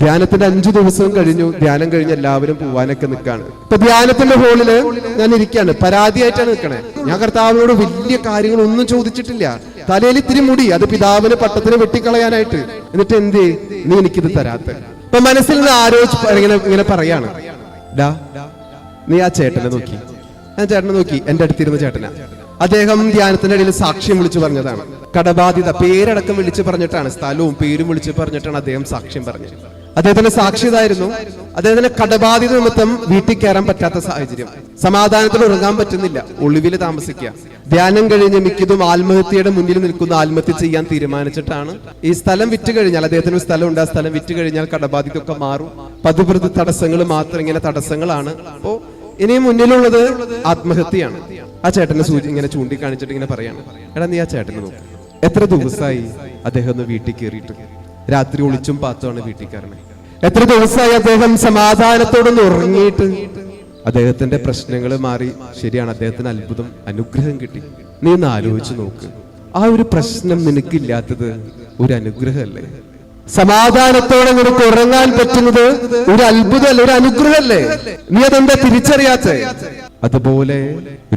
ധ്യാനത്തിന്റെ 5 ദിവസവും കഴിഞ്ഞു. ധ്യാനം കഴിഞ്ഞ് എല്ലാവരും പോവാനൊക്കെ നിൽക്കാണ്. ഇപ്പൊ ധ്യാനത്തിന്റെ ഹോളില് ഞാൻ ഇരിക്കാണ്, പരാതിയായിട്ടാണ് നിൽക്കണേ. ഞാൻ കർത്താവിനോട് വലിയ കാര്യങ്ങളൊന്നും ചോദിച്ചിട്ടില്ല. തലയിൽ ഇത്തിരി മുടി, അത് പിതാവിന് പട്ടത്തിന് വെട്ടിക്കളയാനായിട്ട്. എന്നിട്ട് എന്തേ നീ എനിക്കിത് തരാത്ത? ഇപ്പൊ മനസ്സിൽ നിന്ന് ആരോ ഇങ്ങനെ പറയാണ്, ഡാ നീ ആ ചേട്ടനെ നോക്കി. ഞാൻ ചേട്ടനെ നോക്കി, എന്റെ അടുത്തിരുന്ന ചേട്ടനാ. അദ്ദേഹം ധ്യാനത്തിന്റെ ഇടയിൽ സാക്ഷ്യം വിളിച്ചു പറഞ്ഞതാണ്. കടബാധിത പേരടക്കം വിളിച്ചു പറഞ്ഞിട്ടാണ്, സ്ഥലവും പേരും വിളിച്ചു പറഞ്ഞിട്ടാണ് അദ്ദേഹം സാക്ഷ്യം പറഞ്ഞത്. അദ്ദേഹത്തിന്റെ സാക്ഷി ഇതായിരുന്നു, അദ്ദേഹത്തിന് കടബാധിത നിമിത്തം വീട്ടിൽ കയറാൻ പറ്റാത്ത സാഹചര്യം, സമാധാനത്തിൽ ഉറങ്ങാൻ പറ്റുന്നില്ല, ഒളിവിൽ താമസിക്കുക. ധ്യാനം കഴിഞ്ഞ് മിക്കതും ആത്മഹത്യയുടെ മുന്നിൽ നിൽക്കുന്ന ആത്മഹത്യ ചെയ്യാൻ തീരുമാനിച്ചിട്ടാണ്. ഈ സ്ഥലം വിറ്റ് കഴിഞ്ഞാൽ, അദ്ദേഹത്തിന് ഒരു സ്ഥലം ഉണ്ട്, ആ സ്ഥലം വിറ്റ് കഴിഞ്ഞാൽ കടബാധിതൊക്കെ മാറും. പതിവൃത്തി തടസ്സങ്ങൾ മാത്രം ഇങ്ങനെ തടസ്സങ്ങളാണ്. അപ്പോ ഇനി മുന്നിലുള്ളത് ആത്മഹത്യയാണ്. ആ ചേട്ടനെ ഇങ്ങനെ ചൂണ്ടിക്കാണിച്ചിട്ട് ഇങ്ങനെ പറയാണ്, എടാ നീ ആ ചേട്ടനെ നോക്ക്, എത്ര ദിവസമായി അദ്ദേഹം ഒന്ന് വീട്ടിൽ കയറിയിട്ട്, രാത്രി ഒളിച്ചും പാത്തുമാണ് വീട്ടിൽ കയറണേ. എത്ര ദിവസമായി അദ്ദേഹം സമാധാനത്തോടൊന്ന് ഉറങ്ങിയിട്ട്. അദ്ദേഹത്തിന്റെ പ്രശ്നങ്ങൾ മാറി. ശരിയാണ്, അദ്ദേഹത്തിന് അത്ഭുതം, അനുഗ്രഹം കിട്ടി. നീ ഒന്ന് ആലോചിച്ച് നോക്ക്, ആ ഒരു പ്രശ്നം നിനക്കില്ലാത്തത് ഒരു അനുഗ്രഹമല്ലേ? സമാധാനത്തോടെ നിനക്ക് ഉറങ്ങാൻ പറ്റുന്നത് ഒരു അത്ഭുതമല്ലേ, ഒരു അനുഗ്രഹമല്ലേ? നീ അതെന്താ തിരിച്ചറിയാത്ത? അതുപോലെ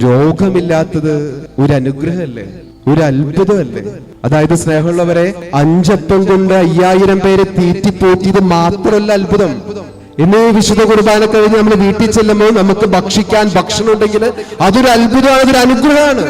രോഗമില്ലാത്തത് ഒരു അനുഗ്രഹമല്ലേ, ഒരു അത്ഭുതമല്ലേ? അതായത് സ്നേഹമുള്ളവരെ, 5 അപ്പം കൊണ്ട് 5000 പേരെ തീറ്റിപ്പോറ്റിയത് മാത്രമല്ല അത്ഭുതം. ഇന്ന് വിശുദ്ധ കുർബാന കഴിഞ്ഞ് നമ്മൾ വീട്ടിൽ ചെല്ലുമ്പോൾ നമുക്ക് ഭക്ഷിക്കാൻ ഭക്ഷണം ഉണ്ടെങ്കിൽ അതൊരു അത്ഭുതമാണ്, അതൊരു അനുഗ്രഹമാണ്.